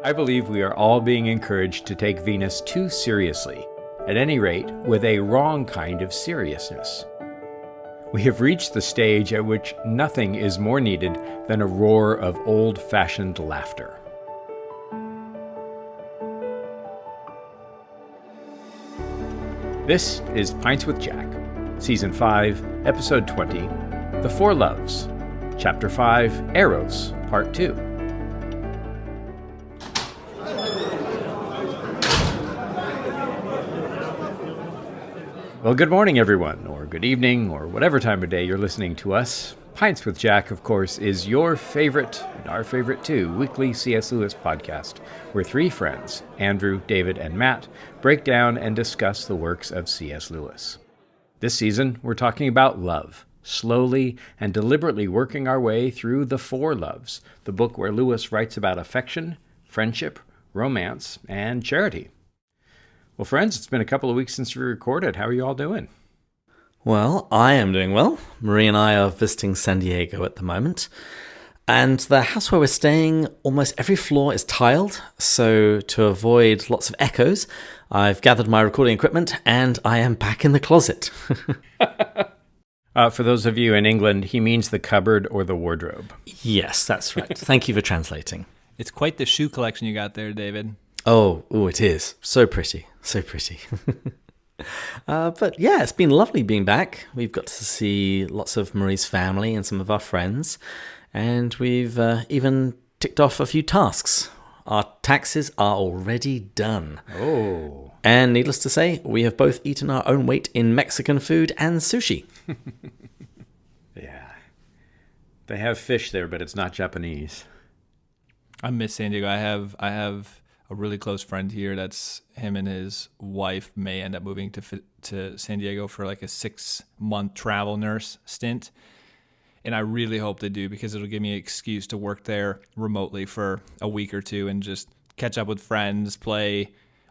I believe we are all being encouraged to take Venus too seriously, at any rate, with a wrong kind of seriousness. We have reached the stage at which nothing is more needed than a roar of old-fashioned laughter. This is Pints with Jack, Season 5, Episode 20, The Four Loves, Chapter 5, Eros, Part 2. Well, good morning, everyone, or good evening, or whatever time of day you're listening to us. Pints with Jack, of course, is your favorite, and our favorite too, weekly C.S. Lewis podcast, where three friends, Andrew, David, and Matt, break down and discuss the works of C.S. Lewis. This season, we're talking about love, slowly and deliberately working our way through The Four Loves, the book where Lewis writes about affection, friendship, romance, and charity. Well, friends, it's been a couple of weeks since we recorded. How are you all doing? Well, I am doing well. Marie and I are visiting San Diego at the moment. And the house where we're staying, almost every floor is tiled. So to avoid lots of echoes, I've gathered my recording equipment and I am back in the closet. For those of you in England, he means the cupboard or the wardrobe. Yes, that's right. Thank you for translating. It's quite the shoe collection you got there, David. Oh, it is. So pretty. So pretty. But yeah, it's been lovely being back. We've got to see lots of Marie's family and some of our friends. And we've even ticked off a few tasks. Our taxes are already done. Oh. And needless to say, we have both eaten our own weight in Mexican food and sushi. Yeah. They have fish there, but it's not Japanese. I miss San Diego. I have a really close friend here. That's him and his wife may end up moving to San Diego for like a 6-month travel nurse stint. And I really hope they do, because it'll give me an excuse to work there remotely for a week or two and just catch up with friends,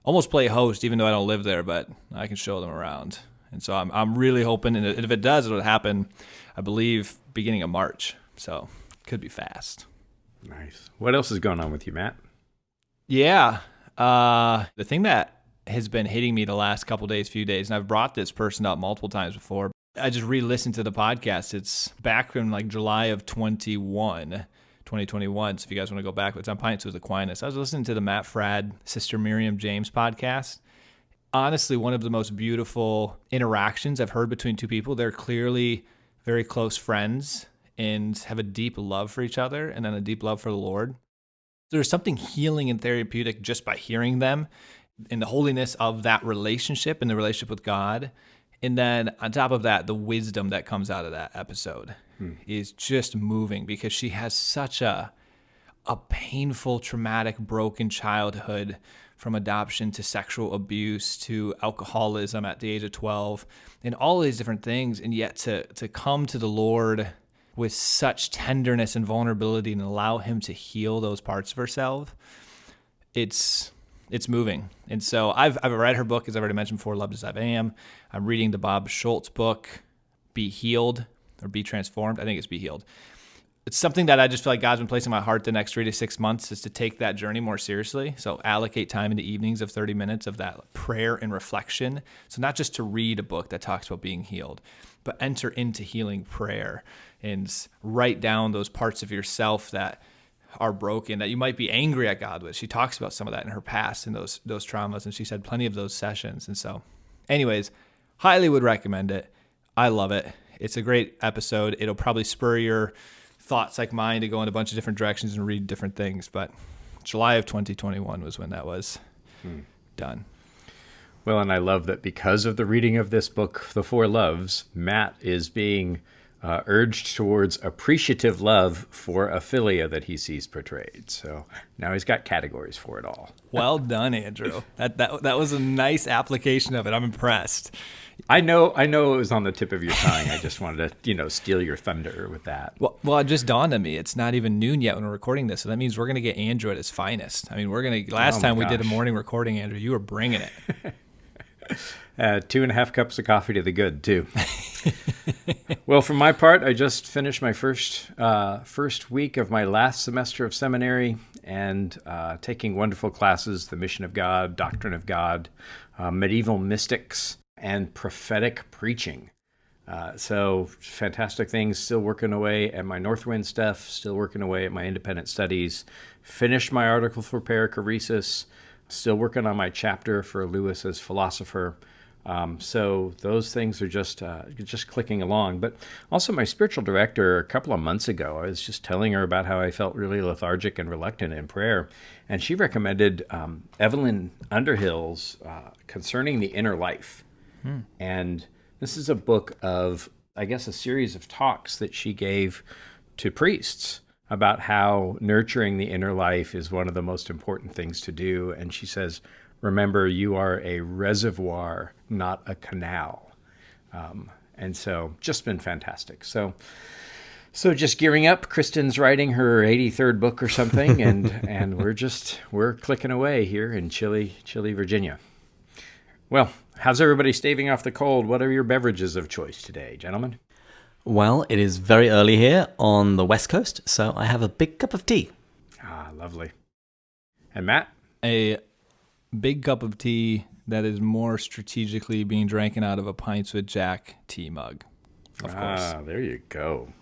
almost play host, even though I don't live there, but I can show them around. And so I'm really hoping, and if it does, it'll happen, I believe, beginning of March. So could be fast. Nice. What else is going on with you, Matt? Yeah. The thing that has been hitting me the last few days, and I've brought this person up multiple times before. I just re-listened to the podcast. It's back from like July of 2021. So if you guys want to go back, it's on Pints with Aquinas. I was listening to the Matt Fradd, Sister Miriam James podcast. Honestly, one of the most beautiful interactions I've heard between two people. They're clearly very close friends and have a deep love for each other and then a deep love for the Lord. There's something healing and therapeutic just by hearing them and the holiness of that relationship and the relationship with God. And then on top of that, the wisdom that comes out of that episode is just moving, because she has such a painful, traumatic, broken childhood, from adoption to sexual abuse to alcoholism at the age of 12 and all these different things. And yet to come to the Lord with such tenderness and vulnerability and allow him to heal those parts of herself, it's moving. And so I've read her book, as I've already mentioned before, Loved as I Am. I'm reading the Bob Schultz book, Be Healed, or Be Transformed. I think it's Be Healed. It's something that I just feel like God's been placing in my heart the next 3 to 6 months, is to take that journey more seriously. So allocate time in the evenings of 30 minutes of that prayer and reflection. So not just to read a book that talks about being healed, but enter into healing prayer and write down those parts of yourself that are broken, that you might be angry at God with. She talks about some of that in her past and those traumas, and she's had plenty of those sessions. And so anyways, highly would recommend it. I love it. It's a great episode. It'll probably spur your thoughts like mine to go in a bunch of different directions and read different things. But July of 2021 was when that was done. Well, and I love that because of the reading of this book, The Four Loves, Matt is being urged towards appreciative love for Ophelia that he sees portrayed. So now he's got categories for it all. Well done, Andrew. That was a nice application of it. I'm impressed. I know it was on the tip of your tongue. I just wanted to, steal your thunder with that. Well, it just dawned on me. It's not even noon yet when we're recording this, so that means we're going to get Andrew at his finest. I mean, last time we did a morning recording, Andrew, you were bringing it. 2.5 cups of coffee to the good, too. Well, for my part, I just finished my first week of my last semester of seminary and taking wonderful classes, the Mission of God, Doctrine of God, Medieval Mystics, and Prophetic Preaching. So fantastic things, still working away at my Northwind stuff, still working away at my independent studies, finished my article for perichoresis, still working on my chapter for Lewis as philosopher. So those things are just clicking along. But also my spiritual director, a couple of months ago, I was just telling her about how I felt really lethargic and reluctant in prayer. And she recommended Evelyn Underhill's Concerning the Inner Life. And this is a book of, I guess, a series of talks that she gave to priests about how nurturing the inner life is one of the most important things to do. And she says, remember, you are a reservoir, not a canal. And so just been fantastic. So just gearing up. Kristen's writing her 83rd book or something, and we're clicking away here in chilly Virginia. Well, how's everybody staving off the cold? What are your beverages of choice today, gentlemen? Well, it is very early here on the West Coast, so I have a big cup of tea. Ah, lovely. And Matt? A big cup of tea that is more strategically being drank out of a Pints with Jack tea mug, of course. Ah, there you go.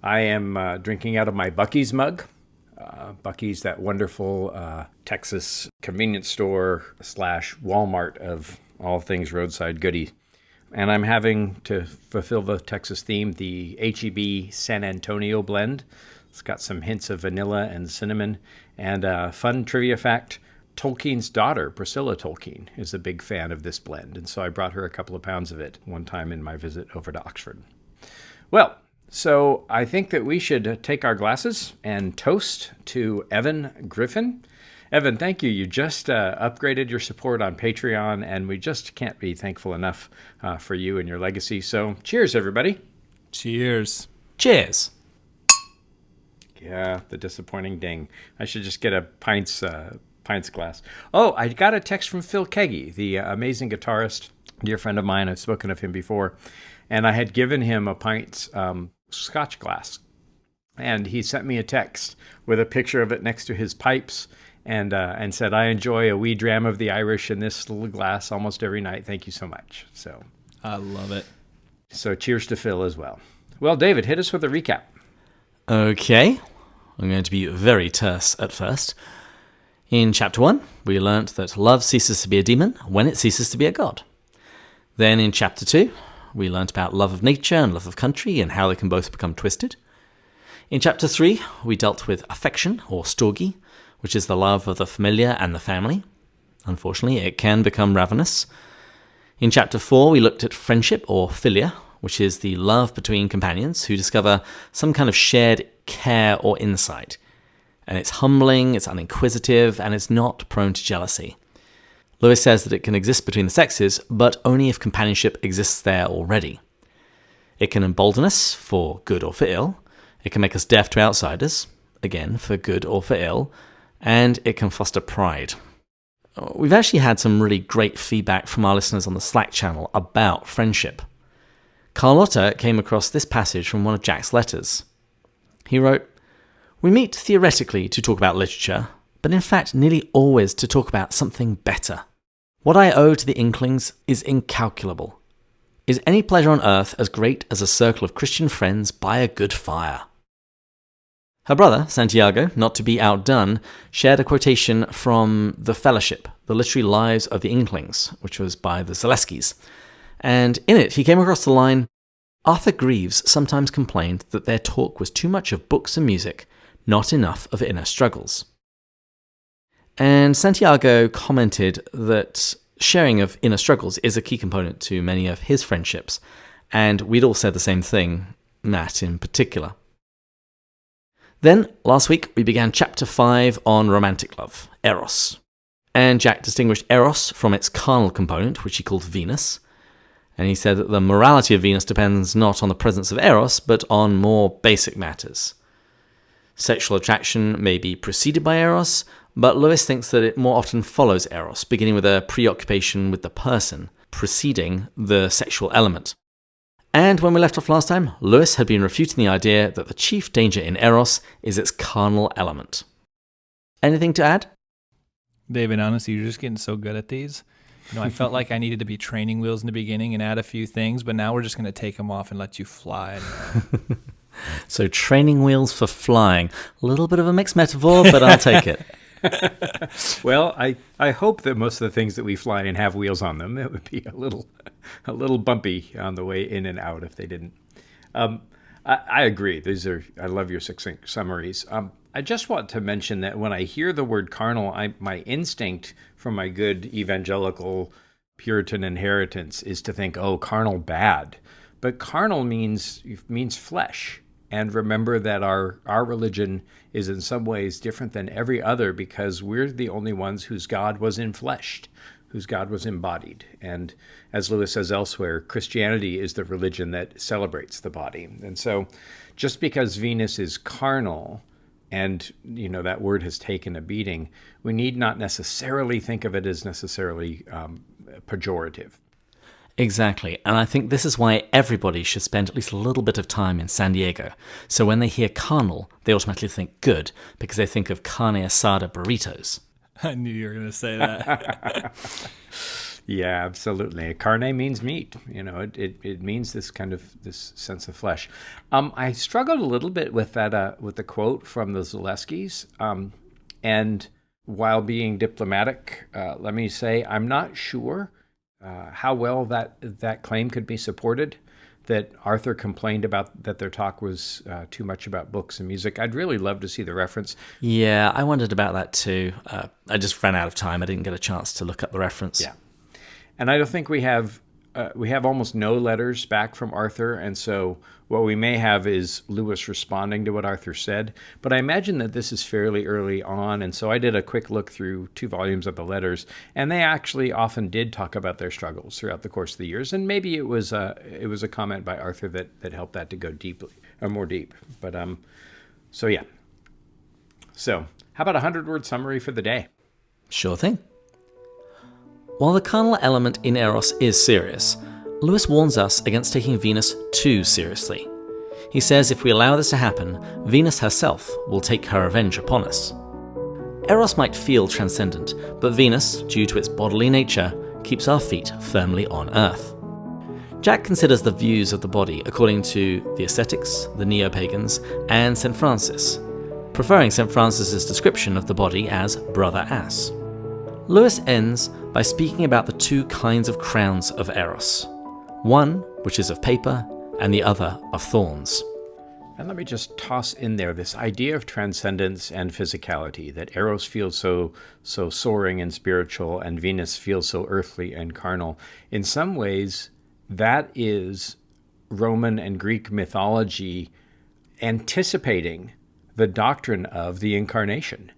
I am drinking out of my Buc-ee's mug. Buc-ee's, that wonderful Texas convenience store / Walmart of all things roadside goodie. And I'm having, to fulfill the Texas theme, the H-E-B San Antonio blend. It's got some hints of vanilla and cinnamon. And fun trivia fact, Tolkien's daughter, Priscilla Tolkien, is a big fan of this blend. And so I brought her a couple of pounds of it one time in my visit over to Oxford. Well, so I think that we should take our glasses and toast to Evan Griffin. Evan, thank you. You just upgraded your support on Patreon, and we just can't be thankful enough for you and your legacy. So cheers, everybody. Cheers. Cheers. Yeah, the disappointing ding. I should just get a pints glass. Oh, I got a text from Phil Keggy, the amazing guitarist, dear friend of mine. I've spoken of him before. And I had given him a Pints Scotch glass. And he sent me a text with a picture of it next to his pipes and said, I enjoy a wee dram of the Irish in this little glass almost every night. Thank you so much. So I love it. So cheers to Phil as well. Well, David, hit us with a recap. Okay. I'm going to be very terse at first. In chapter 1, we learnt that love ceases to be a demon when it ceases to be a god. Then in chapter 2, we learnt about love of nature and love of country and how they can both become twisted. In chapter 3, we dealt with affection, or storge, which is the love of the familiar and the family. Unfortunately, it can become ravenous. In chapter 4, we looked at friendship, or philia, which is the love between companions who discover some kind of shared care or insight. And it's humbling, it's uninquisitive, and it's not prone to jealousy. Lewis says that it can exist between the sexes, but only if companionship exists there already. It can embolden us, for good or for ill. It can make us deaf to outsiders, again, for good or for ill. And it can foster pride. We've actually had some really great feedback from our listeners on the Slack channel about friendship. Carlotta came across this passage from one of Jack's letters. He wrote, "We meet theoretically to talk about literature, but in fact nearly always to talk about something better. What I owe to the Inklings is incalculable. Is any pleasure on earth as great as a circle of Christian friends by a good fire?" Her brother, Santiago, not to be outdone, shared a quotation from The Fellowship, The Literary Lives of the Inklings, which was by the Zaleskis. And in it, he came across the line, "Arthur Greaves sometimes complained that their talk was too much of books and music, not enough of inner struggles." And Santiago commented that sharing of inner struggles is a key component to many of his friendships, and we'd all said the same thing, Matt in particular. Then, last week, we began Chapter 5 on romantic love, Eros. And Jack distinguished Eros from its carnal component, which he called Venus. And he said that the morality of Venus depends not on the presence of Eros, but on more basic matters. Sexual attraction may be preceded by Eros, but Lewis thinks that it more often follows Eros, beginning with a preoccupation with the person, preceding the sexual element. And when we left off last time, Lewis had been refuting the idea that the chief danger in Eros is its carnal element. Anything to add? David, honestly, you're just getting so good at these. I felt like I needed to be training wheels in the beginning and add a few things, but now we're just going to take them off and let you fly. So training wheels for flying. A little bit of a mixed metaphor, but I'll take it. Well, I hope that most of the things that we fly in have wheels on them. It would be a little bumpy on the way in and out if they didn't. I agree. I love your succinct summaries. I just want to mention that when I hear the word carnal, my instinct from my good evangelical Puritan inheritance is to think, oh, carnal bad. But carnal means flesh. And remember that our religion is in some ways different than every other because we're the only ones whose God was enfleshed, whose God was embodied. And as Lewis says elsewhere, Christianity is the religion that celebrates the body. And so just because Venus is carnal and, that word has taken a beating, we need not necessarily think of it as necessarily pejorative. Exactly, and I think this is why everybody should spend at least a little bit of time in San Diego. So when they hear carnal, they automatically think good, because they think of carne asada burritos. I knew you were going to say that. Yeah, absolutely. Carne means meat. It means this sense of flesh. I struggled a little bit with that, with the quote from the Zaleskis. And while being diplomatic, let me say I'm not sure how well that claim could be supported, that Arthur complained about that their talk was too much about books and music. I'd really love to see the reference. Yeah, I wondered about that too. I just ran out of time. I didn't get a chance to look up the reference. Yeah. And I don't think we have almost no letters back from Arthur, and so what we may have is Lewis responding to what Arthur said. But I imagine that this is fairly early on, and so I did a quick look through 2 volumes of the letters, and they actually often did talk about their struggles throughout the course of the years, and maybe it was a comment by Arthur that helped that to go deeply, or more deep. But so yeah. So how about a 100-word summary for the day? Sure thing. While the carnal element in Eros is serious, Lewis warns us against taking Venus too seriously. He says if we allow this to happen, Venus herself will take her revenge upon us. Eros might feel transcendent, but Venus, due to its bodily nature, keeps our feet firmly on Earth. Jack considers the views of the body according to the ascetics, the neo-pagans, and St. Francis, preferring St. Francis's description of the body as brother ass. Lewis ends by speaking about the 2 kinds of crowns of Eros. One, which is of paper, and the other of thorns. And let me just toss in there this idea of transcendence and physicality, that Eros feels so soaring and spiritual, and Venus feels so earthly and carnal. In some ways, that is Roman and Greek mythology anticipating the doctrine of the incarnation.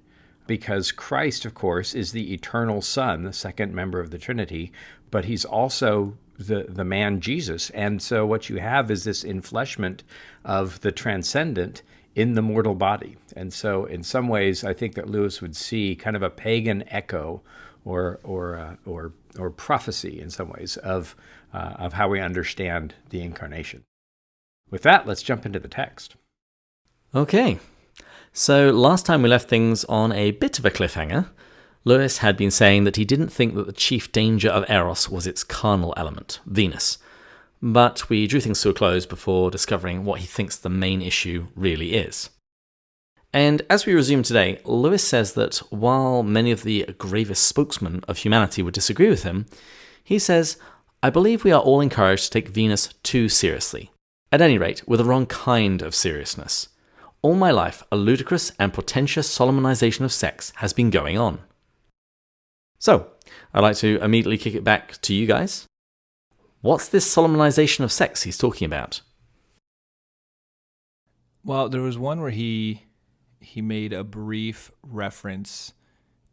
Because Christ, of course, is the eternal Son, the second member of the Trinity, but he's also the man Jesus. And so what you have is this enfleshment of the transcendent in the mortal body. And so in some ways, I think that Lewis would see kind of a pagan echo or prophecy in some ways of how we understand the incarnation. With that, let's jump into the text. Okay. So last time we left things on a bit of a cliffhanger. Lewis had been saying that he didn't think that the chief danger of Eros was its carnal element, Venus. But we drew things to a close before discovering what he thinks the main issue really is. And as we resume today, Lewis says that while many of the gravest spokesmen of humanity would disagree with him, he says, I believe we are all encouraged to take Venus too seriously. At any rate, with the wrong kind of seriousness. All my life, a ludicrous and pretentious solemnization of sex has been going on. So, I'd like to immediately kick it back to you guys. What's this solemnization of sex he's talking about? Well, there was one where he made a brief reference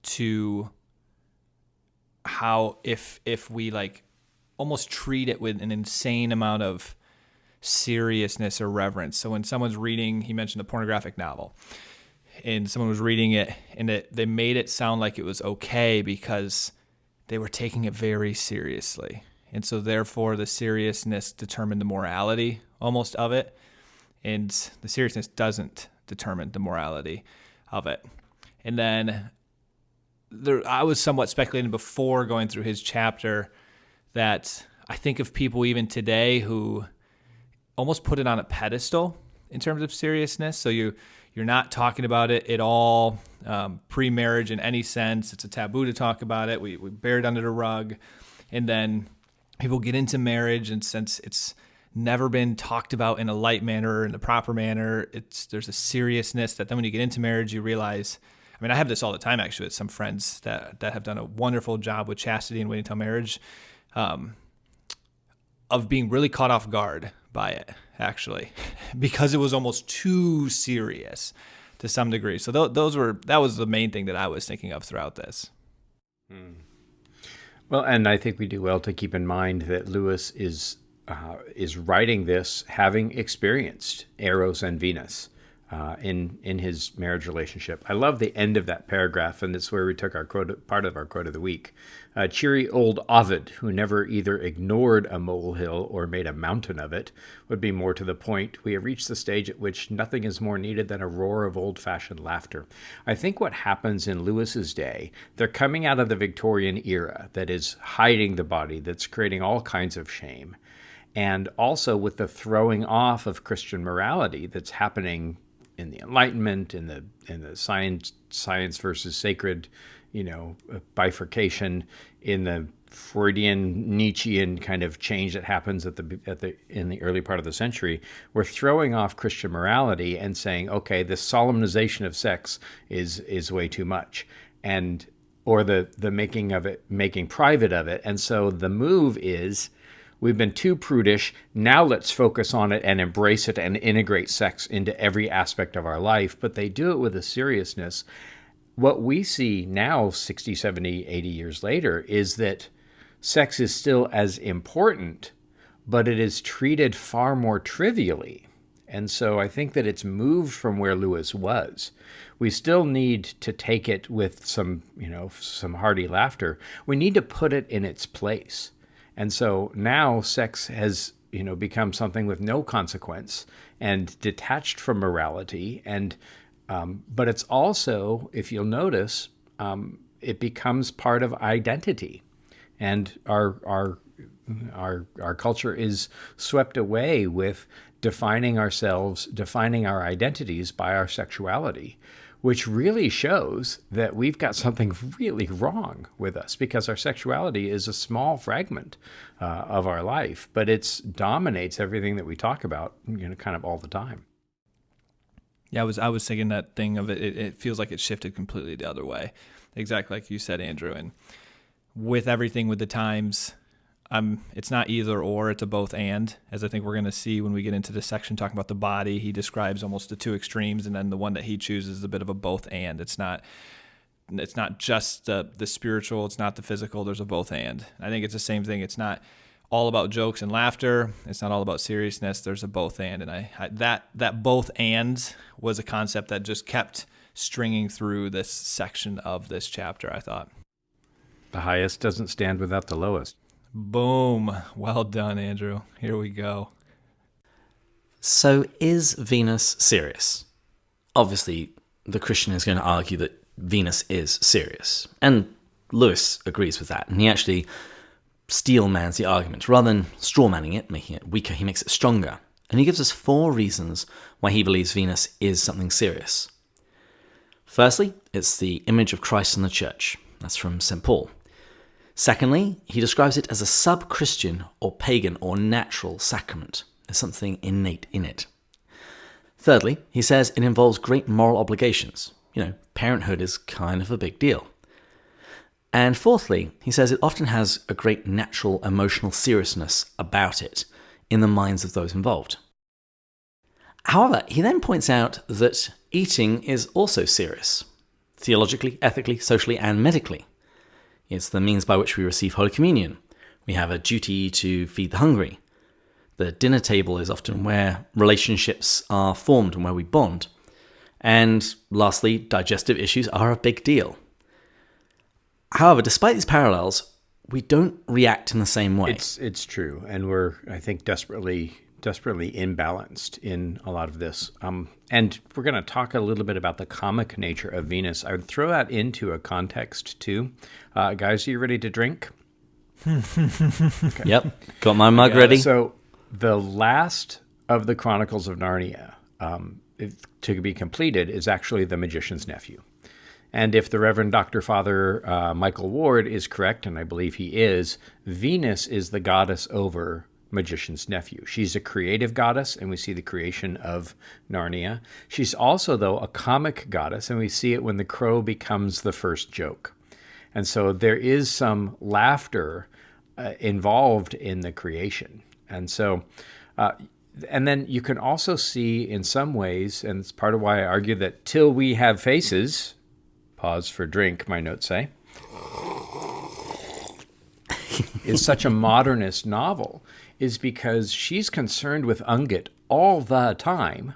to how if we almost treat it with an insane amount of seriousness or reverence. So when someone's reading, he mentioned a pornographic novel, and someone was reading it, and they made it sound like it was okay because they were taking it very seriously. And so therefore the seriousness determined the morality almost of it. And the seriousness doesn't determine the morality of it. And then I was somewhat speculating before going through his chapter that I think of people even today who almost put it on a pedestal in terms of seriousness. So you're not talking about it at all pre-marriage in any sense. It's a taboo to talk about it. We bear it under the rug. And then people get into marriage, and since it's never been talked about in a light manner, in the proper manner, there's a seriousness that then when you get into marriage, you realize, I mean, I have this all the time actually with some friends that have done a wonderful job with chastity and waiting until marriage, of being really caught off guard by it, actually, because it was almost too serious to some degree. So that was the main thing that I was thinking of throughout this. Well, and I think we do well to keep in mind that Lewis is writing this having experienced Eros and Venus in his marriage relationship. I love the end of that paragraph, and it's where we took our quote, part of our quote of the week. Cheery old Ovid, who never either ignored a molehill or made a mountain of it, would be more to the point. We have reached the stage at which nothing is more needed than a roar of old-fashioned laughter. I think what happens in Lewis's day, they're coming out of the Victorian era that is hiding the body, that's creating all kinds of shame. And also with the throwing off of Christian morality that's happening in the Enlightenment, in the science versus sacred, bifurcation, in the Freudian Nietzschean kind of change that happens in the early part of the century, we're throwing off Christian morality and saying, okay, the solemnization of sex is way too much, or the making private of it, and so the move is, we've been too prudish. Now let's focus on it and embrace it and integrate sex into every aspect of our life. But they do it with a seriousness. What we see now, 60, 70, 80 years later, is that sex is still as important, but it is treated far more trivially. And so I think that it's moved from where Lewis was. We still need to take it with some hearty laughter. We need to put it in its place. And so now sex has, become something with no consequence and detached from morality. And but it's also, if you'll notice, it becomes part of identity. And our culture is swept away with defining ourselves, defining our identities by our sexuality, which really shows that we've got something really wrong with us, because our sexuality is a small fragment of our life, but it dominates everything that we talk about, kind of all the time. Yeah, I was thinking that thing of it. It feels like it shifted completely the other way, exactly like you said, Andrew. And with everything with the times, it's not either or, it's a both and, as I think we're going to see when we get into this section talking about the body. He describes almost the two extremes, and then the one that he chooses is a bit of a both and. It's not just the spiritual, it's not the physical, there's a both and. I think it's the same thing. It's not all about jokes and laughter, it's not all about seriousness, there's a both and. And that both and was a concept that just kept stringing through this section of this chapter, I thought. The highest doesn't stand without the lowest. Boom. Well done, Andrew. Here we go. So is Venus serious? Obviously, the Christian is going to argue that Venus is serious. And Lewis agrees with that. And he actually steelmans the argument. Rather than strawmanning it, making it weaker, he makes it stronger. And he gives us 4 reasons why he believes Venus is something serious. Firstly, it's the image of Christ in the church. That's from St. Paul. Secondly, he describes it as a sub-Christian or pagan or natural sacrament. There's something innate in it. Thirdly, he says it involves great moral obligations. Parenthood is kind of a big deal. And fourthly, he says it often has a great natural emotional seriousness about it in the minds of those involved. However, he then points out that eating is also serious, theologically, ethically, socially, and medically. It's the means by which we receive Holy Communion. We have a duty to feed the hungry. The dinner table is often where relationships are formed and where we bond. And lastly, digestive issues are a big deal. However, despite these parallels, we don't react in the same way. It's true, and we're, I think, desperately imbalanced in a lot of this. And we're going to talk a little bit about the comic nature of Venus. I would throw that into a context too. Guys, are you ready to drink? Okay. Yep, got my mug ready. So the last of the Chronicles of Narnia to be completed is actually The Magician's Nephew. And if the Reverend Dr. Father Michael Ward is correct, and I believe he is, Venus is the goddess over Magician's Nephew. She's a creative goddess, and we see the creation of Narnia. She's also, though, a comic goddess, and we see it when the crow becomes the first joke. And so there is some laughter involved in the creation. And so, and then you can also see in some ways, and it's part of why I argue that Till We Have Faces, pause for drink, my notes say, is such a modernist novel, is because she's concerned with Ungit all the time,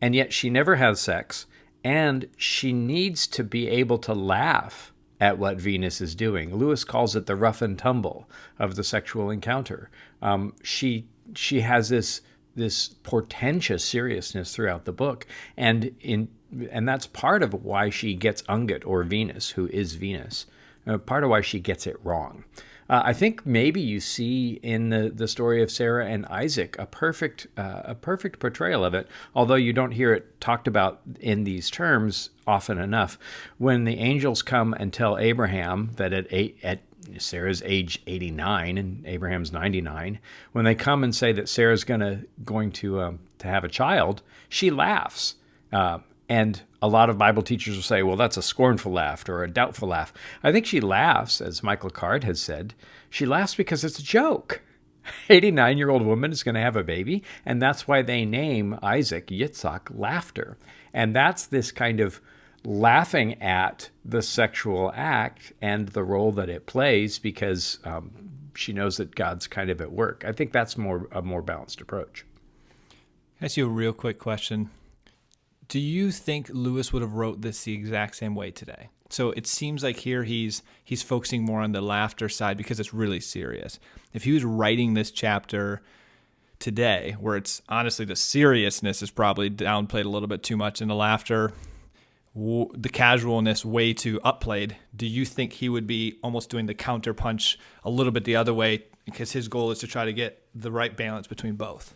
and yet she never has sex, and she needs to be able to laugh at what Venus is doing. Lewis calls it the rough and tumble of the sexual encounter. She has this portentous seriousness throughout the book, and that's part of why she gets Ungit, or Venus, who is Venus, part of why she gets it wrong. I think maybe you see in the story of Sarah and Isaac a perfect portrayal of it, although you don't hear it talked about in these terms often enough. When the angels come and tell Abraham that at Sarah's age 89 and Abraham's 99, when they come and say that Sarah's going to have a child, she laughs. And a lot of Bible teachers will say, well, that's a scornful laugh or a doubtful laugh. I think she laughs, as Michael Card has said, she laughs because it's a joke. 89-year-old woman is going to have a baby, and that's why they name Isaac Yitzhak laughter. And that's this kind of laughing at the sexual act and the role that it plays, because she knows that God's kind of at work. I think that's a more balanced approach. Can I ask you a real quick question? Do you think Lewis would have wrote this the exact same way today? So it seems like here he's focusing more on the laughter side because it's really serious. If he was writing this chapter today, where it's honestly the seriousness is probably downplayed a little bit too much and the laughter, the casualness way too upplayed, do you think he would be almost doing the counterpunch a little bit the other way because his goal is to try to get the right balance between both?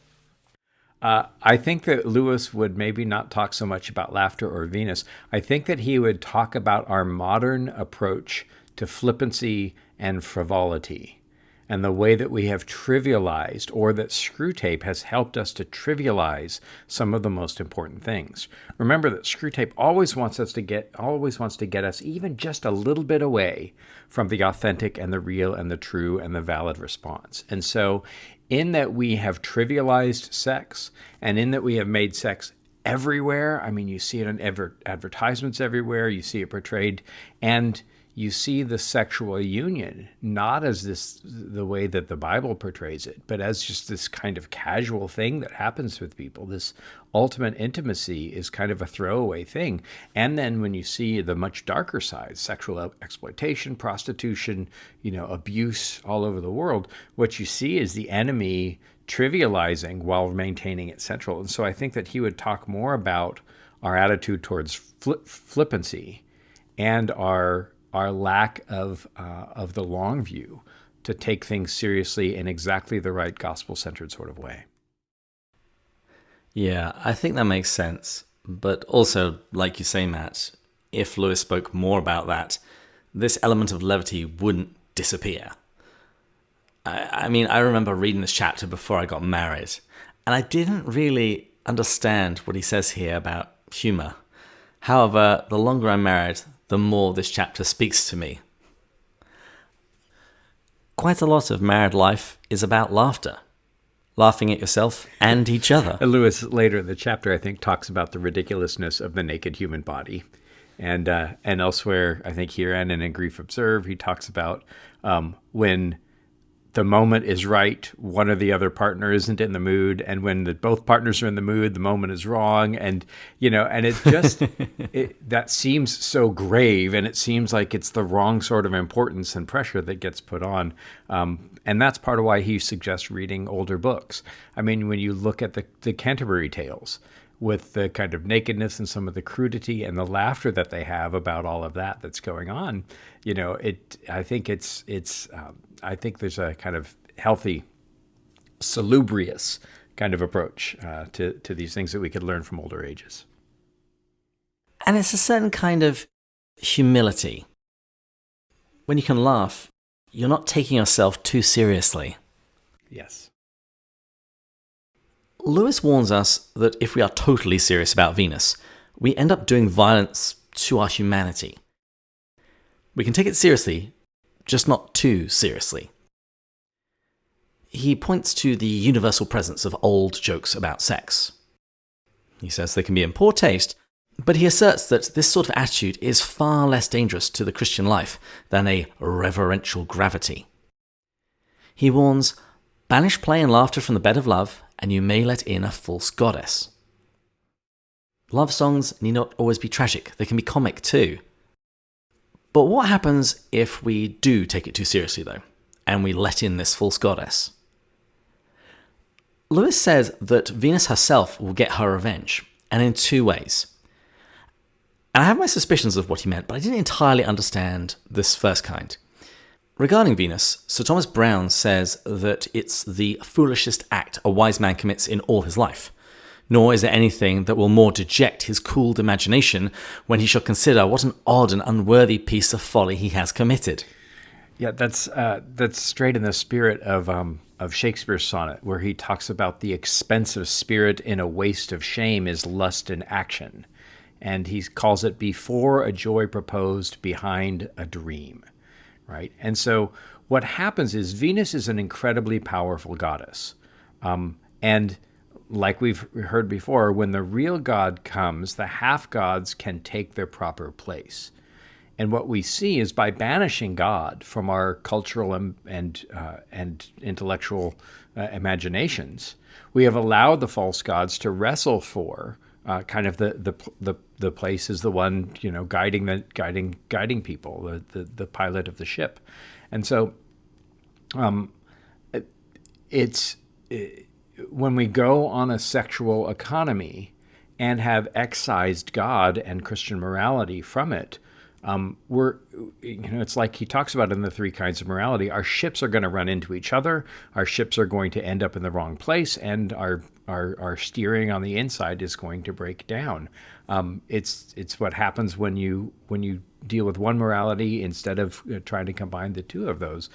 I think that Lewis would maybe not talk so much about laughter or Venus. I think that he would talk about our modern approach to flippancy and frivolity, and the way that we have trivialized, or that Screwtape has helped us to trivialize some of the most important things. Remember that Screwtape always wants to get us even just a little bit away from the authentic and the real and the true and the valid response. And so in that we have trivialized sex, and in that we have made sex everywhere. I mean, you see it in advertisements everywhere. You see it portrayed, and you see the sexual union not as the way that the Bible portrays it, but as just this kind of casual thing that happens with people. This ultimate intimacy is kind of a throwaway thing. And then when you see the much darker side, sexual exploitation, prostitution, abuse all over the world, what you see is the enemy trivializing while maintaining it central. And so I think that he would talk more about our attitude towards flippancy and our lack of the long view to take things seriously in exactly the right gospel-centered sort of way. Yeah, I think that makes sense. But also, like you say, Matt, if Lewis spoke more about that, this element of levity wouldn't disappear. I mean, I remember reading this chapter before I got married, and I didn't really understand what he says here about humor. However, the longer I'm married, the more this chapter speaks to me. Quite a lot of married life is about laughter. Laughing at yourself and each other. Lewis, later in the chapter, I think, talks about the ridiculousness of the naked human body. And elsewhere, I think here and in Grief Observed, he talks about when the moment is right, one or the other partner isn't in the mood, and when both partners are in the mood, the moment is wrong, and and it just that seems so grave, and it seems like it's the wrong sort of importance and pressure that gets put on, and that's part of why he suggests reading older books. I mean, when you look at the Canterbury Tales, with the kind of nakedness and some of the crudity and the laughter that they have about all of that's going on, I think I think there's a kind of healthy, salubrious kind of approach to these things that we could learn from older ages. And it's a certain kind of humility. When you can laugh, you're not taking yourself too seriously. Yes. Lewis warns us that if we are totally serious about Venus, we end up doing violence to our humanity. We can take it seriously, just not too seriously. He points to the universal presence of old jokes about sex. He says they can be in poor taste, but he asserts that this sort of attitude is far less dangerous to the Christian life than a reverential gravity. He warns, banish play and laughter from the bed of love, and you may let in a false goddess. Love songs need not always be tragic, they can be comic too. But what happens if we do take it too seriously though, and we let in this false goddess? Lewis says that Venus herself will get her revenge, and in two ways. And I have my suspicions of what he meant, but I didn't entirely understand this first kind. Regarding Venus, Sir Thomas Browne says that it's the foolishest act a wise man commits in all his life, nor is there anything that will more deject his cooled imagination when he shall consider what an odd and unworthy piece of folly he has committed. Yeah, that's straight in the spirit of Shakespeare's sonnet, where he talks about the expense of spirit in a waste of shame is lust in action, and he calls it before a joy proposed, behind a dream. Right? And so what happens is Venus is an incredibly powerful goddess. And like we've heard before, when the real god comes, the half-gods can take their proper place. And what we see is by banishing God from our cultural and intellectual imaginations, we have allowed the false gods to wrestle for kind of the place is the one guiding people, the pilot of the ship, and so when we go on a sexual economy and have excised God and Christian morality from it, it's like he talks about in the three kinds of morality. Our ships are going to run into each other. Our ships are going to end up in the wrong place, and our steering on the inside is going to break down. It's what happens when you deal with one morality instead of trying to combine the two of those,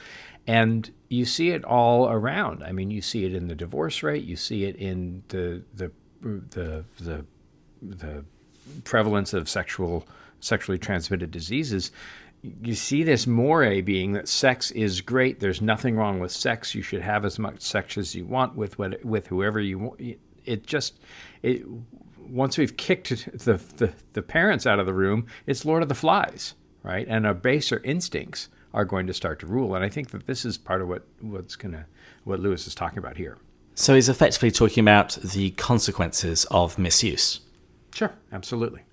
and you see it all around. I mean, you see it in the divorce rate. You see it in the prevalence of sexually transmitted diseases. You see this moray being that sex is great. There's nothing wrong with sex. You should have as much sex as you want with whoever you want. Once we've kicked the parents out of the room, it's Lord of the Flies, right? And our baser instincts are going to start to rule. And I think that this is part of what Lewis is talking about here. So he's effectively talking about the consequences of misuse. Sure, absolutely.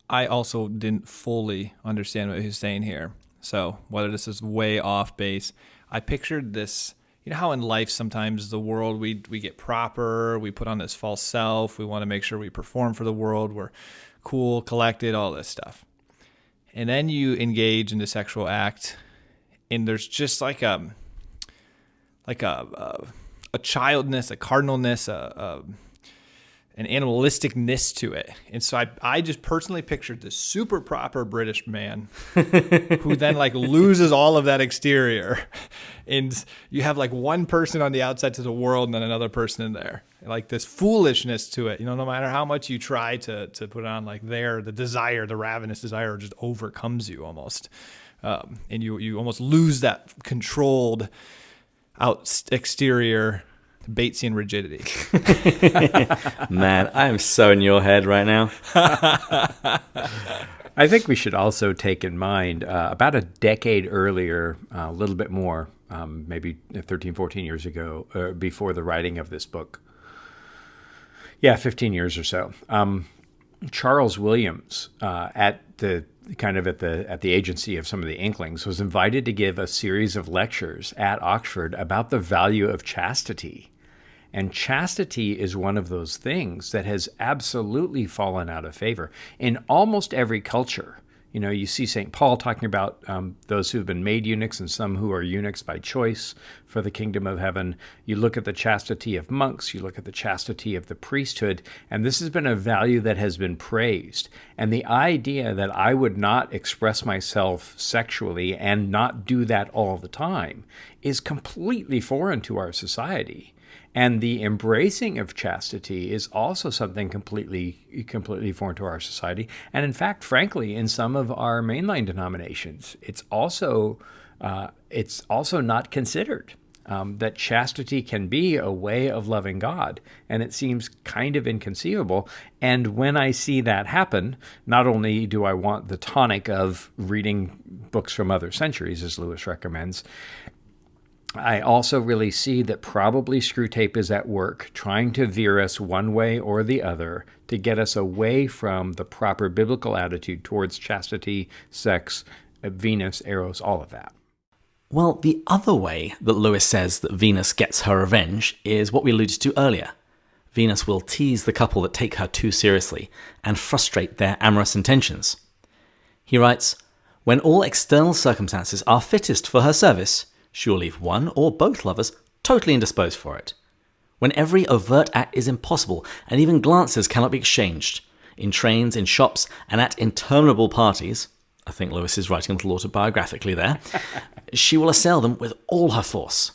I also didn't fully understand what he was saying here. So whether this is way off base, I pictured this, how in life sometimes the world, we get proper, we put on this false self, we want to make sure we perform for the world, we're cool, collected, all this stuff. And then you engage in the sexual act, and there's just like a childness, a cardinalness, an animalisticness to it. And so I just personally pictured this super proper British man who then loses all of that exterior. And you have one person on the outside to the world and then another person in there. This foolishness to it. No matter how much you try to put it on, the desire, the ravenous desire just overcomes you almost. And you almost lose that controlled exterior Batesian rigidity. Man, I am so in your head right now. I think we should also take in mind about a decade earlier, a little bit more, maybe 13, 14 years ago, before the writing of this book. Yeah, 15 years or so. Charles Williams, at the agency of some of the Inklings, was invited to give a series of lectures at Oxford about the value of chastity. And chastity is one of those things that has absolutely fallen out of favor in almost every culture. You know, you see St. Paul talking about those who have been made eunuchs and some who are eunuchs by choice for the kingdom of heaven. You look at the chastity of monks, you look at the chastity of the priesthood, and this has been a value that has been praised. And the idea that I would not express myself sexually and not do that all the time is completely foreign to our society. And the embracing of chastity is also something completely foreign to our society. And in fact, frankly, in some of our mainline denominations, it's also not considered. That chastity can be a way of loving God, and it seems kind of inconceivable. And when I see that happen, not only do I want the tonic of reading books from other centuries, as Lewis recommends, I also really see that probably Screwtape is at work trying to veer us one way or the other to get us away from the proper biblical attitude towards chastity, sex, Venus, Eros, all of that. Well, the other way that Lewis says that Venus gets her revenge is what we alluded to earlier. Venus will tease the couple that take her too seriously and frustrate their amorous intentions. He writes, "When all external circumstances are fittest for her service, she will leave one or both lovers totally indisposed for it. When every overt act is impossible and even glances cannot be exchanged, in trains, in shops, and at interminable parties," I think Lewis is writing a little autobiographically there, "she will assail them with all her force.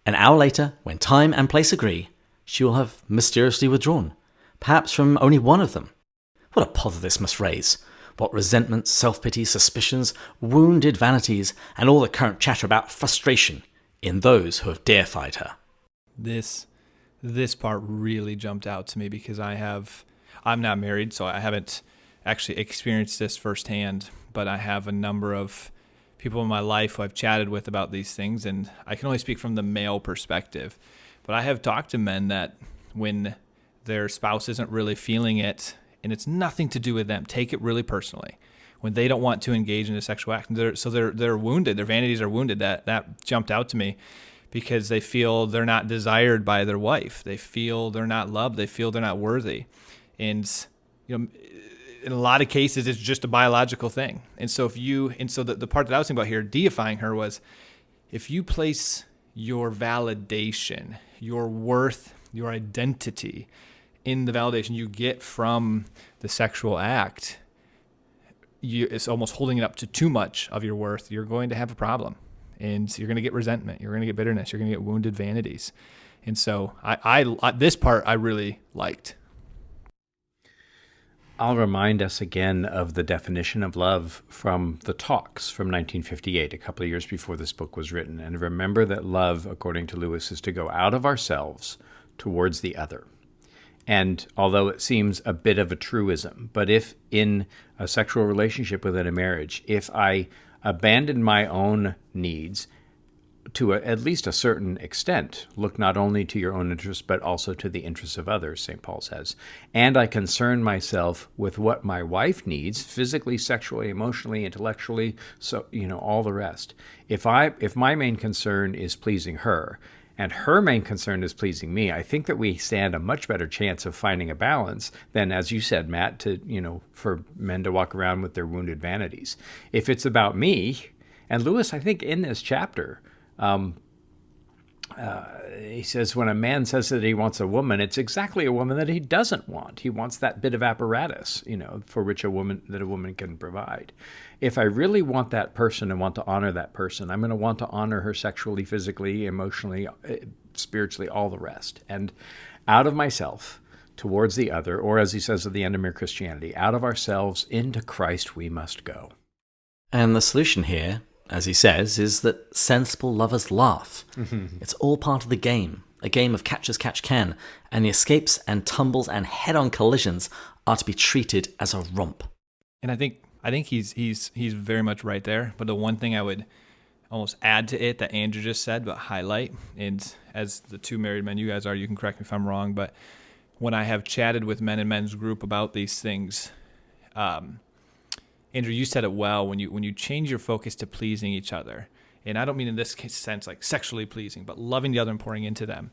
An hour later, when time and place agree, she will have mysteriously withdrawn, perhaps from only one of them. What a pother this must raise! What resentments, self-pity, suspicions, wounded vanities, and all the current chatter about frustration in those who have deified her." This part really jumped out to me because I'm not married, so I haven't actually experienced this firsthand, but I have a number of people in my life who I've chatted with about these things, and I can only speak from the male perspective. But I have talked to men that when their spouse isn't really feeling it, and it's nothing to do with them, take it really personally, when they don't want to engage in a sexual act, they're wounded, their vanities are wounded. That jumped out to me because they feel they're not desired by their wife, they feel they're not loved, they feel they're not worthy, and in a lot of cases it's just a biological thing. And so the part that I was thinking about here, deifying her, was if you place your validation, your worth, your identity in the validation you get from the sexual act, it's almost holding it up to too much of your worth, you're going to have a problem. And you're going to get resentment. You're going to get bitterness. You're going to get wounded vanities. And so I this part I really liked. I'll remind us again of the definition of love from the Talks from 1958, a couple of years before this book was written. And remember that love, according to Lewis, is to go out of ourselves towards the other. And although it seems a bit of a truism, but if in a sexual relationship within a marriage, if I abandon my own needs to at least a certain extent, look not only to your own interests, but also to the interests of others, St. Paul says, and I concern myself with what my wife needs, physically, sexually, emotionally, intellectually, so, all the rest. If my main concern is pleasing her, and her main concern is pleasing me, I think that we stand a much better chance of finding a balance than, as you said, Matt, for men to walk around with their wounded vanities. If it's about me, and Lewis, I think in this chapter, he says when a man says that he wants a woman, it's exactly a woman that he doesn't want. He wants that bit of apparatus, for which a woman can provide. If I really want that person and want to honor that person, I'm going to want to honor her sexually, physically, emotionally, spiritually, all the rest. And out of myself towards the other, or as he says at the end of Mere Christianity, out of ourselves into Christ we must go. And the solution here, as he says, is that sensible lovers laugh. It's all part of the game, a game of catch as catch can, and the escapes and tumbles and head-on collisions are to be treated as a romp. And I think he's very much right there. But the one thing I would almost add to it that Andrew just said, but highlight. And as the two married men you guys are, you can correct me if I'm wrong, but when I have chatted with men in men's group about these things, Andrew, you said it well, when you change your focus to pleasing each other, and I don't mean in this sense like sexually pleasing, but loving the other and pouring into them.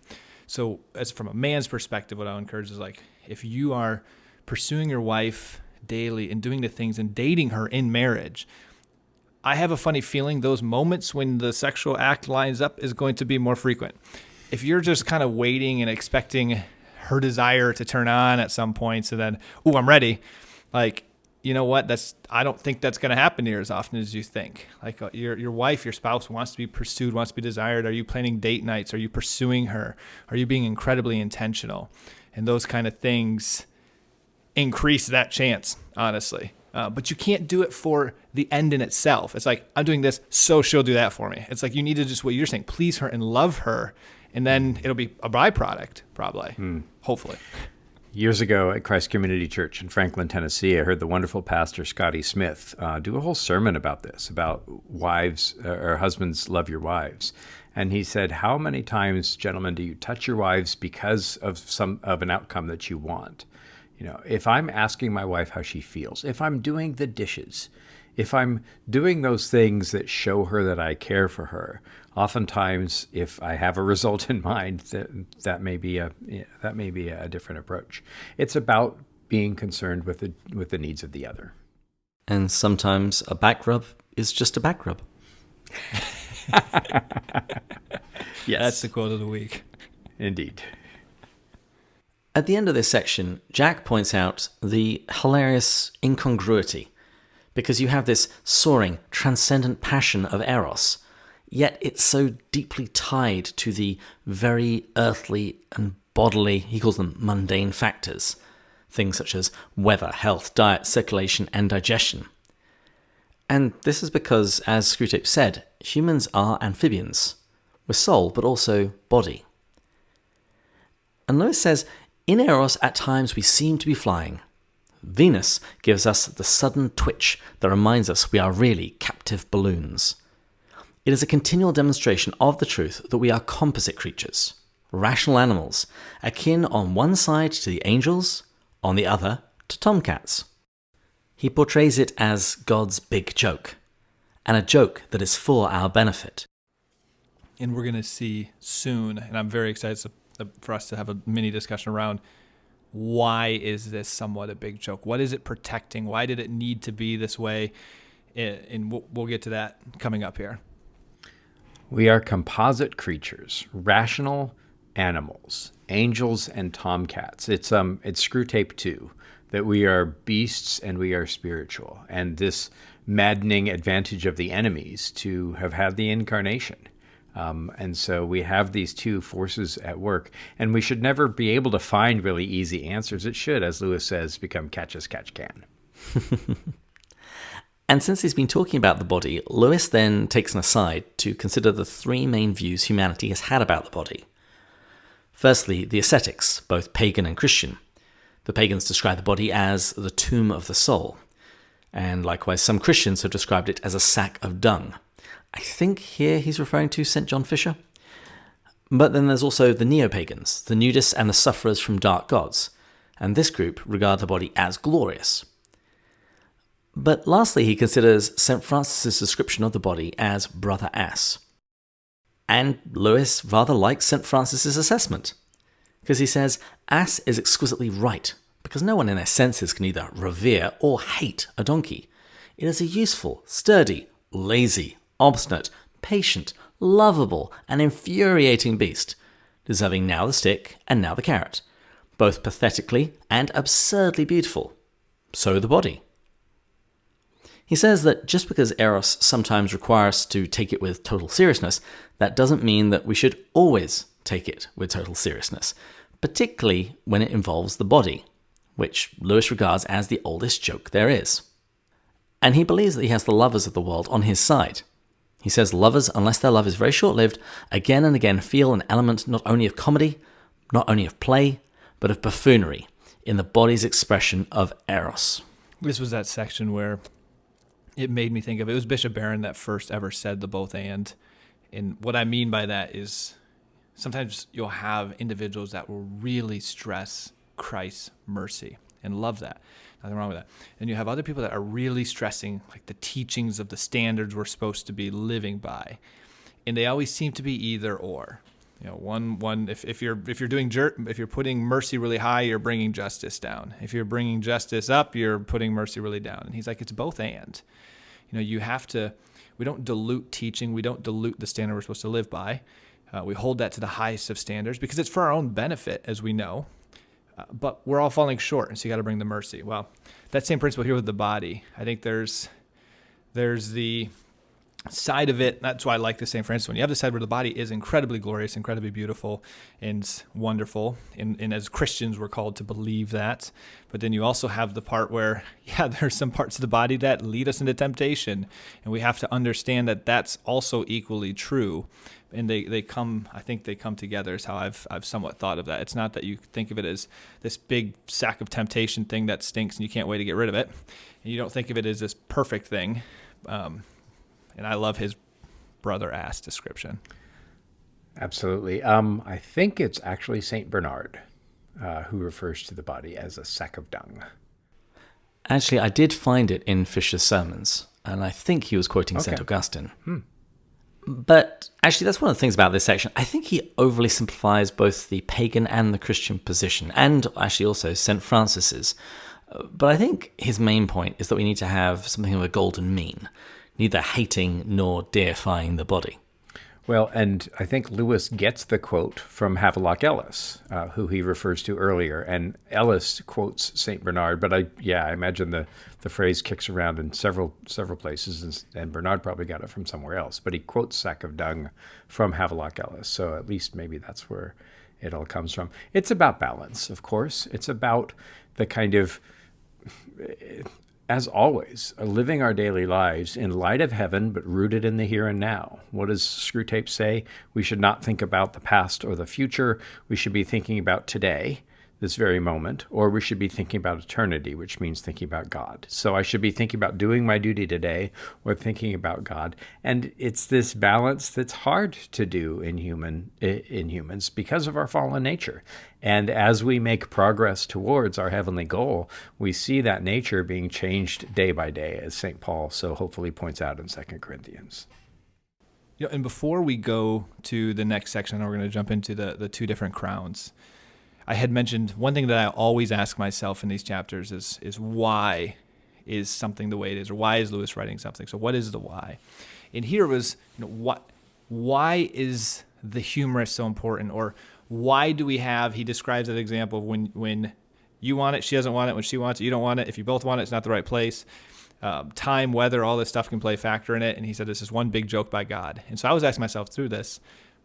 So as from a man's perspective, what I would encourage is like, if you are pursuing your wife daily and doing the things and dating her in marriage, I have a funny feeling those moments when the sexual act lines up is going to be more frequent. If you're just kind of waiting and expecting her desire to turn on at some point, so then, oh, I'm ready. Like, you know what? I don't think that's going to happen near as often as you think. Like your wife, your spouse wants to be pursued, wants to be desired. Are you planning date nights? Are you pursuing her? Are you being incredibly intentional? And those kind of things increase that chance, honestly. But you can't do it for the end in itself. It's like, I'm doing this, so she'll do that for me. It's like, you need to just, what you're saying, please her and love her. And then it'll be a byproduct, probably, hopefully. Years ago at Christ Community Church in Franklin, Tennessee, I heard the wonderful pastor Scotty Smith do a whole sermon about this, about wives or husbands love your wives. And he said, how many times, gentlemen, do you touch your wives because of an outcome that you want? You know, if I'm asking my wife how she feels, if I'm doing the dishes, if I'm doing those things that show her that I care for her, oftentimes, if I have a result in mind, that may be a different approach. It's about being concerned with the needs of the other. And sometimes a back rub is just a back rub. Yes, that's the quote of the week. Indeed. At the end of this section, Jack points out the hilarious incongruity, because you have this soaring, transcendent passion of Eros, yet it's so deeply tied to the very earthly and bodily, he calls them mundane factors, things such as weather, health, diet, circulation, and digestion. And this is because, as Screwtape said, humans are amphibians, with soul, but also body. And Lewis says, in Eros, at times we seem to be flying. Venus gives us the sudden twitch that reminds us we are really captive balloons. It is a continual demonstration of the truth that we are composite creatures, rational animals, akin on one side to the angels, on the other to tomcats. He portrays it as God's big joke, and a joke that is for our benefit. And we're going to see soon, and I'm very excited for us to have a mini discussion around why is this somewhat a big joke? What is it protecting? Why did it need to be this way? And we'll get to that coming up here. We are composite creatures, rational animals, angels and tomcats. It's Screwtape 2, that we are beasts and we are spiritual. And this maddening advantage of the enemies to have had the incarnation. And so we have these two forces at work, and we should never be able to find really easy answers. It should, as Lewis says, become catch as catch can. And since he's been talking about the body, Lewis then takes an aside to consider the three main views humanity has had about the body. Firstly, the ascetics, both pagan and Christian. The pagans describe the body as the tomb of the soul, and likewise some Christians have described it as a sack of dung. I think here he's referring to St. John Fisher. But then there's also the neo-pagans, the nudists and the sufferers from dark gods, and this group regard the body as glorious. But lastly, he considers St. Francis's description of the body as brother ass. And Lewis rather likes St. Francis's assessment, because he says ass is exquisitely right, because no one in their senses can either revere or hate a donkey. It is a useful, sturdy, lazy, obstinate, patient, lovable, and infuriating beast, deserving now the stick and now the carrot, both pathetically and absurdly beautiful. So the body. He says that just because Eros sometimes requires us to take it with total seriousness, that doesn't mean that we should always take it with total seriousness, particularly when it involves the body, which Lewis regards as the oldest joke there is. And he believes that he has the lovers of the world on his side. He says lovers, unless their love is very short-lived, again and again feel an element not only of comedy, not only of play, but of buffoonery in the body's expression of Eros. This was that section where it made me think of, it was Bishop Barron that first ever said the both and. And what I mean by that is sometimes you'll have individuals that will really stress Christ's mercy and love that. Nothing wrong with that. And you have other people that are really stressing like the teachings of the standards we're supposed to be living by. And they always seem to be either or. If you're putting mercy really high, you're bringing justice down. If you're bringing justice up, you're putting mercy really down. And he's like, it's both and. We don't dilute teaching. We don't dilute the standard we're supposed to live by. We hold that to the highest of standards because it's for our own benefit, as we know. But we're all falling short, and so you got to bring the mercy. Well, that same principle here with the body. I think there's the side of it. That's why I like the St. Francis one. You have the side where the body is incredibly glorious, incredibly beautiful, and wonderful. And as Christians, we're called to believe that. But then you also have the part where, there's some parts of the body that lead us into temptation. And we have to understand that that's also equally true. And they come together is how I've somewhat thought of that. It's not that you think of it as this big sack of temptation thing that stinks and you can't wait to get rid of it. And you don't think of it as this perfect thing. And I love his brother ass description. Absolutely. I think it's actually St. Bernard who refers to the body as a sack of dung. Actually, I did find it in Fisher's sermons, and I think he was quoting St. Augustine. But actually, that's one of the things about this section. I think he overly simplifies both the pagan and the Christian position, and actually also St. Francis's. But I think his main point is that we need to have something of a golden mean, neither hating nor deifying the body. Well, and I think Lewis gets the quote from Havelock Ellis, who he refers to earlier. And Ellis quotes St. Bernard, but I imagine the phrase kicks around in several places, and Bernard probably got it from somewhere else. But he quotes sack of dung from Havelock Ellis, so at least maybe that's where it all comes from. It's about balance, of course. It's about the kind of, as always, living our daily lives in light of heaven, but rooted in the here and now. What does Screwtape say? We should not think about the past or the future. We should be thinking about today, this very moment, or we should be thinking about eternity, which means thinking about God. So I should be thinking about doing my duty today or thinking about God. And it's this balance that's hard to do in humans because of our fallen nature. And as we make progress towards our heavenly goal, we see that nature being changed day by day, as St. Paul so hopefully points out in 2 Corinthians. And before we go to the next section, we're going to jump into the two different crowns. I had mentioned one thing that I always ask myself in these chapters is why is something the way it is, or why is Lewis writing something? So what is the why? And here was, why is the humorous so important, or why do we have, he describes that example of when you want it, she doesn't want it, when she wants it, you don't want it, if you both want it, it's not the right place. Time, weather, all this stuff can play a factor in it. And he said this is one big joke by God. And so I was asking myself through this,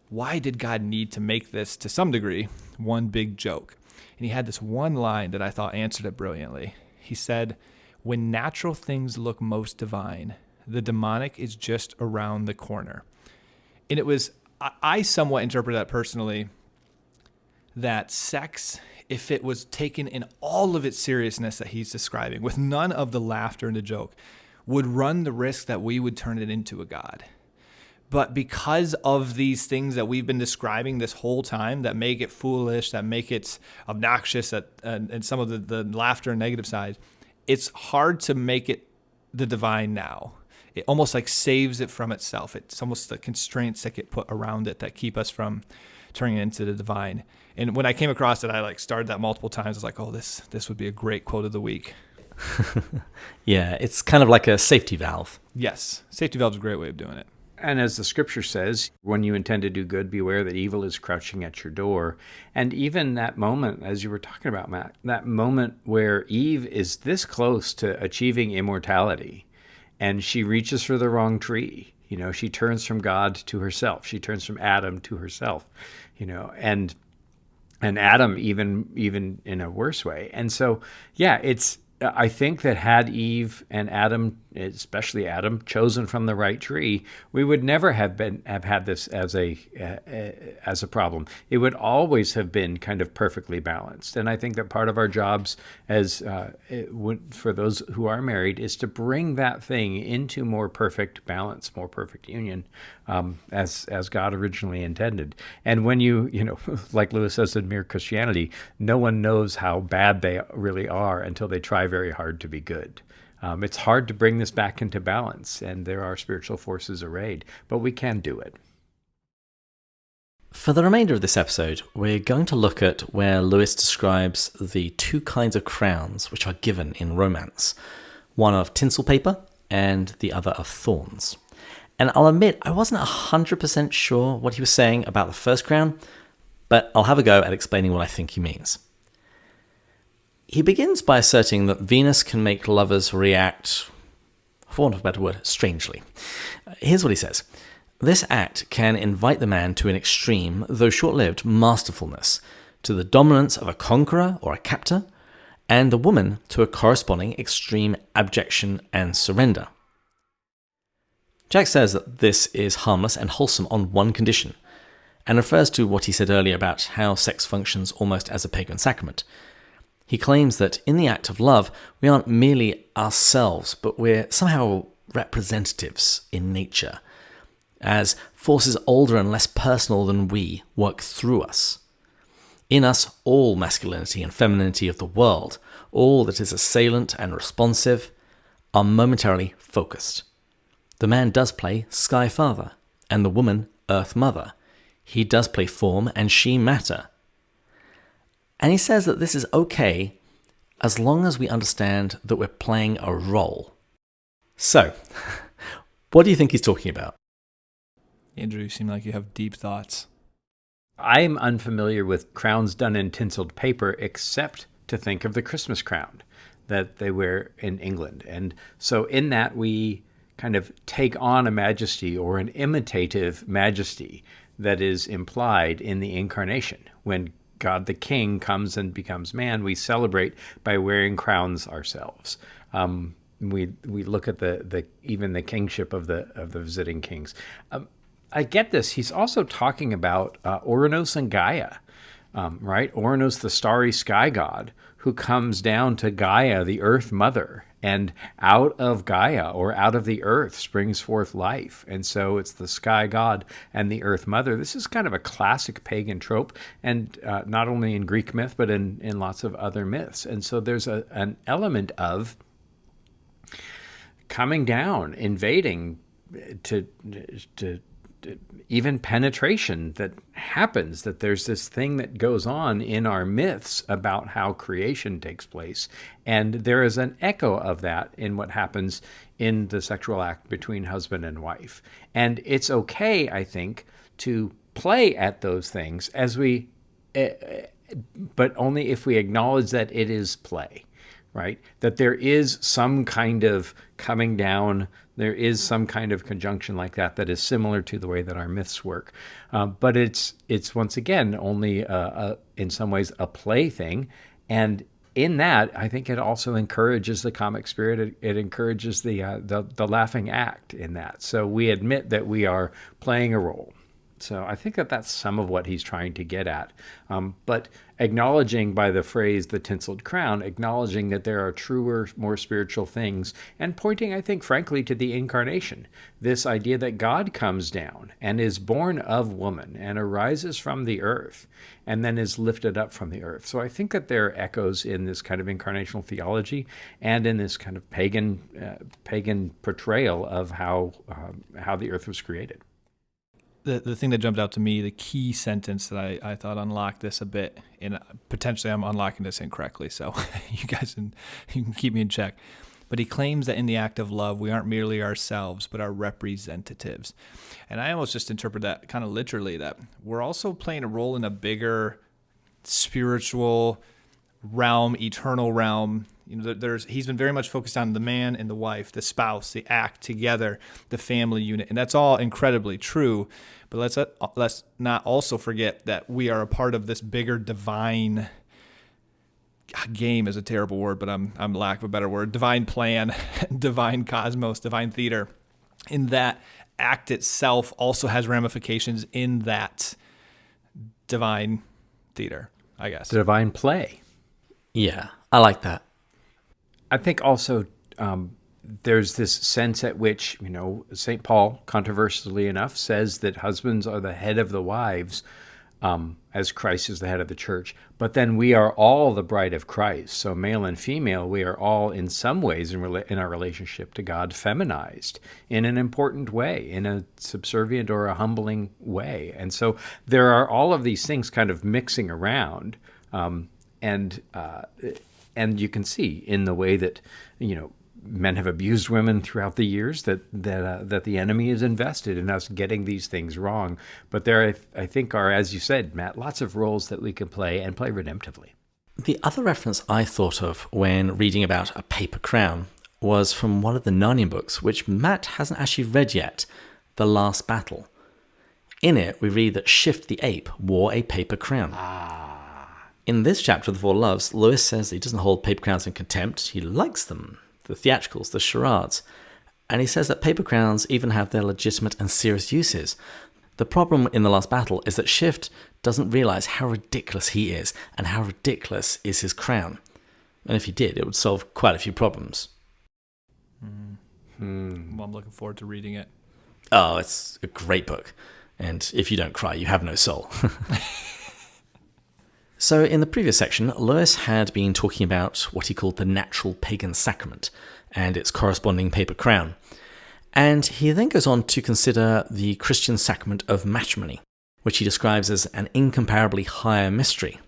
why did God need to make this, to some degree, one big joke? And he had this one line that I thought answered it brilliantly. He said, when natural things look most divine, the demonic is just around the corner. And it was, I somewhat interpret that personally, that sex, if it was taken in all of its seriousness that he's describing, with none of the laughter and the joke, would run the risk that we would turn it into a god. But because of these things that we've been describing this whole time that make it foolish, that make it obnoxious, and some of the laughter and negative side, it's hard to make it the divine now. It almost like saves it from itself. It's almost the constraints that get put around it that keep us from turning it into the divine. And when I came across it, I started that multiple times. I was like, oh, this would be a great quote of the week. Yeah, it's kind of like a safety valve. Yes, safety valve is a great way of doing it. And as the scripture says, when you intend to do good, beware that evil is crouching at your door. And even that moment, as you were talking about, Matt, that moment where Eve is this close to achieving immortality, and she reaches for the wrong tree. She turns from God to herself. She turns from Adam to herself, and Adam even in a worse way. And so, I think that had Eve and Adam especially Adam, chosen from the right tree, we would never have had this as a problem. It would always have been kind of perfectly balanced. And I think that part of our jobs for those who are married is to bring that thing into more perfect balance, more perfect union, as God originally intended. And when you like Lewis says in Mere Christianity, no one knows how bad they really are until they try very hard to be good. It's hard to bring this back into balance, and there are spiritual forces arrayed, but we can do it. For the remainder of this episode, we're going to look at where Lewis describes the two kinds of crowns which are given in romance, one of tinsel paper and the other of thorns. And I'll admit, I wasn't 100% sure what he was saying about the first crown, but I'll have a go at explaining what I think he means. He begins by asserting that Venus can make lovers react, for want of a better word, strangely. Here's what he says. This act can invite the man to an extreme, though short-lived, masterfulness, to the dominance of a conqueror or a captor, and the woman to a corresponding extreme abjection and surrender. Jack says that this is harmless and wholesome on one condition, and refers to what he said earlier about how sex functions almost as a pagan sacrament. He claims that in the act of love, we aren't merely ourselves, but we're somehow representatives in nature, as forces older and less personal than we work through us. In us, all masculinity and femininity of the world, all that is assailant and responsive, are momentarily focused. The man does play Sky Father, and the woman Earth Mother. He does play form, and she matter. And he says that this is okay as long as we understand that we're playing a role. So, what do you think he's talking about? Andrew, you seem like you have deep thoughts. I'm unfamiliar with crowns done in tinseled paper, except to think of the Christmas crown that they wear in England. And so in that, we kind of take on a majesty or an imitative majesty that is implied in the incarnation. When God the King comes and becomes man, we celebrate by wearing crowns ourselves. We look at even the kingship of the visiting kings. I get this. He's also talking about Ouranos and Gaia, right? Ouranos, the starry sky god, who comes down to Gaia, the earth mother, and out of Gaia, or out of the earth, springs forth life. And so it's the sky god and the earth mother. This is kind of a classic pagan trope, and not only in Greek myth, but in lots of other myths. And so there's an element of coming down, invading, to even penetration that happens, that there's this thing that goes on in our myths about how creation takes place. And there is an echo of that in what happens in the sexual act between husband and wife. And it's okay, I think, to play at those things but only if we acknowledge that it is play, right? That there is some kind of coming down, there is some kind of conjunction like that is similar to the way that our myths work. But it's once again only in some ways a play thing. And in that, I think it also encourages the comic spirit. It encourages the laughing act in that. So we admit that we are playing a role. So I think that that's some of what he's trying to get at. But acknowledging by the phrase, the tinseled crown, acknowledging that there are truer, more spiritual things, and pointing, I think, frankly, to the incarnation. This idea that God comes down and is born of woman and arises from the earth and then is lifted up from the earth. So I think that there are echoes in this kind of incarnational theology and in this kind of pagan portrayal of how the earth was created. The thing that jumped out to me, the key sentence that I thought unlocked this a bit, and potentially I'm unlocking this incorrectly, so you can keep me in check. But he claims that in the act of love, we aren't merely ourselves, but our representatives. And I almost just interpret that kind of literally, that we're also playing a role in a bigger spiritual realm, eternal realm. You know, he's been very much focused on the man and the wife, the spouse, the act together, the family unit, and that's all incredibly true. But let's not also forget that we are a part of this bigger divine game is a terrible word, but I'm lack of a better word. Divine plan, divine cosmos, divine theater. In that act itself also has ramifications in that divine theater, I guess. The divine play. Yeah, I like that. I think also there's this sense at which, St. Paul, controversially enough, says that husbands are the head of the wives, as Christ is the head of the church. But then we are all the bride of Christ. So male and female, we are all in some ways in our relationship to God feminized in an important way, in a subservient or a humbling way. And so there are all of these things kind of mixing around. And you can see in the way that, men have abused women throughout the years, that the enemy is invested in us getting these things wrong. But there, I think, are, as you said, Matt, lots of roles that we can play and play redemptively. The other reference I thought of when reading about a paper crown was from one of the Narnian books, which Matt hasn't actually read yet, The Last Battle. In it, we read that Shift the ape wore a paper crown. In this chapter of The Four Loves, Lewis says that he doesn't hold paper crowns in contempt. He likes them. The theatricals, the charades. And he says that paper crowns even have their legitimate and serious uses. The problem in The Last Battle is that Shift doesn't realize how ridiculous he is and how ridiculous is his crown. And if he did, it would solve quite a few problems. Well, I'm looking forward to reading it. Oh, it's a great book. And if you don't cry, you have no soul. So in the previous section, Lewis had been talking about what he called the natural pagan sacrament and its corresponding paper crown. And he then goes on to consider the Christian sacrament of matrimony, which he describes as an incomparably higher mystery.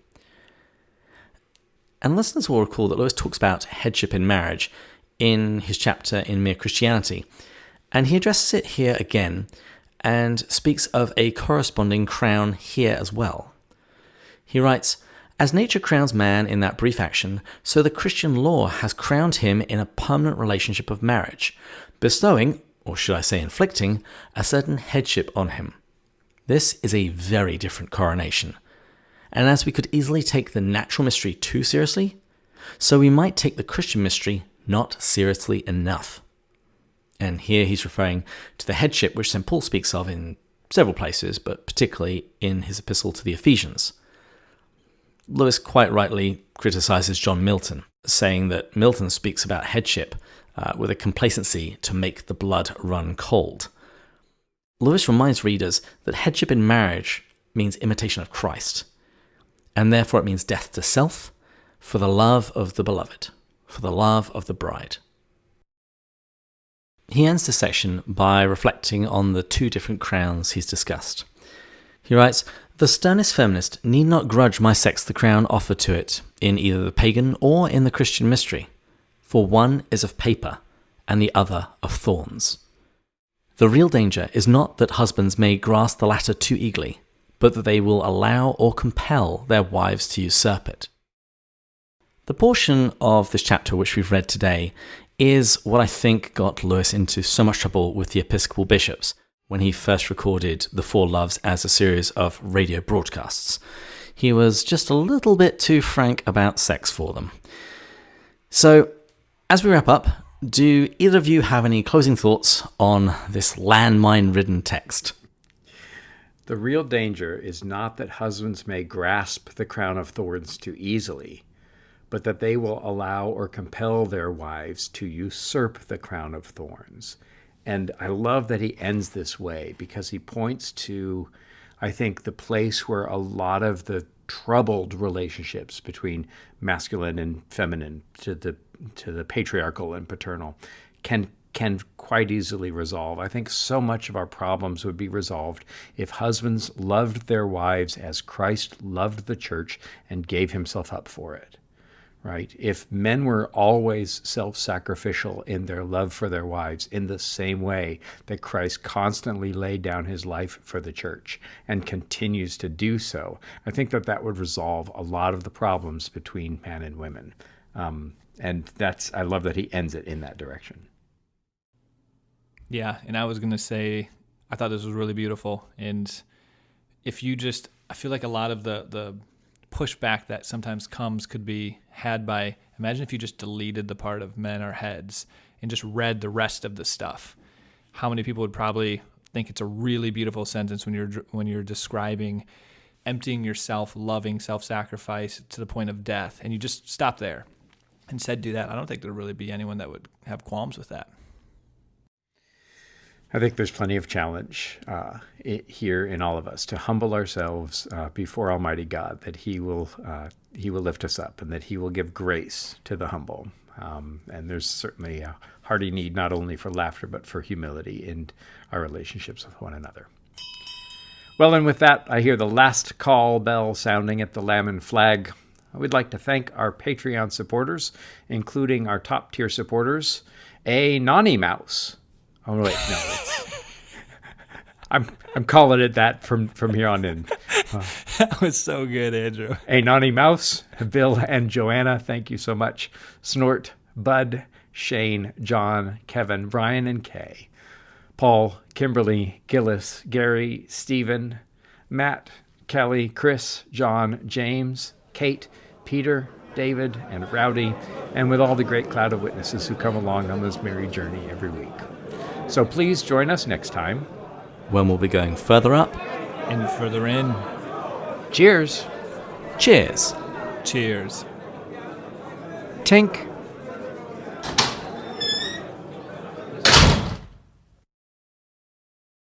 And listeners will recall that Lewis talks about headship in marriage in his chapter in Mere Christianity, and he addresses it here again and speaks of a corresponding crown here as well. He writes, "As nature crowns man in that brief action, so the Christian law has crowned him in a permanent relationship of marriage, bestowing, or should I say inflicting, a certain headship on him. This is a very different coronation. And as we could easily take the natural mystery too seriously, so we might take the Christian mystery not seriously enough." And here he's referring to the headship which St. Paul speaks of in several places, but particularly in his epistle to the Ephesians. Lewis quite rightly criticizes John Milton, saying that Milton speaks about headship with a complacency to make the blood run cold. Lewis reminds readers that headship in marriage means imitation of Christ, and therefore it means death to self for the love of the beloved, for the love of the bride. He ends this section by reflecting on the two different crowns he's discussed. He writes, "The sternest feminist need not grudge my sex the crown offered to it in either the pagan or in the Christian mystery, for one is of paper and the other of thorns. The real danger is not that husbands may grasp the latter too eagerly, but that they will allow or compel their wives to usurp it." The portion of this chapter which we've read today is what I think got Lewis into so much trouble with the Episcopal bishops when he first recorded The Four Loves as a series of radio broadcasts. He was just a little bit too frank about sex for them. So, as we wrap up, do either of you have any closing thoughts on this landmine-ridden text? The real danger is not that husbands may grasp the crown of thorns too easily, but that they will allow or compel their wives to usurp the crown of thorns. And I love that he ends this way because he points to, I think, the place where a lot of the troubled relationships between masculine and feminine, to the patriarchal and paternal, can quite easily resolve. I think so much of our problems would be resolved if husbands loved their wives as Christ loved the church and gave himself up for it. Right? If men were always self-sacrificial in their love for their wives in the same way that Christ constantly laid down his life for the church and continues to do so, I think that would resolve a lot of the problems between man and women. And I love that he ends it in that direction. Yeah, and I was going to say, I thought this was really beautiful. And if you I feel like a lot of the pushback that sometimes could be had by, imagine if you just deleted the part of men are heads and just read the rest of the stuff. How many people would probably think it's a really beautiful sentence when you're describing emptying yourself, loving self-sacrifice to the point of death, and you just stop there. Instead, do that. I don't think there'd really be anyone that would have qualms with that. I think there's plenty of challenge here in all of us to humble ourselves before Almighty God, that He will lift us up and that He will give grace to the humble. And there's certainly a hearty need not only for laughter but for humility in our relationships with one another. Well, and with that, I hear the last call bell sounding at the Lamb and Flag. We'd like to thank our Patreon supporters, including our top tier supporters, a Nonny Mouse. Oh wait, no, it's I'm calling it that from here on in. That was so good, Andrew. A Nonny Mouse, Bill and Joanna, thank you so much. Snort, Bud, Shane, John, Kevin, Brian, and Kay. Paul, Kimberly, Gillis, Gary, Stephen, Matt, Kelly, Chris, John, James, Kate, Peter, David, and Rowdy, and with all the great cloud of witnesses who come along on this merry journey every week. So please join us next time, when we'll be going further up And further in. Cheers. Cheers. Cheers. Tink.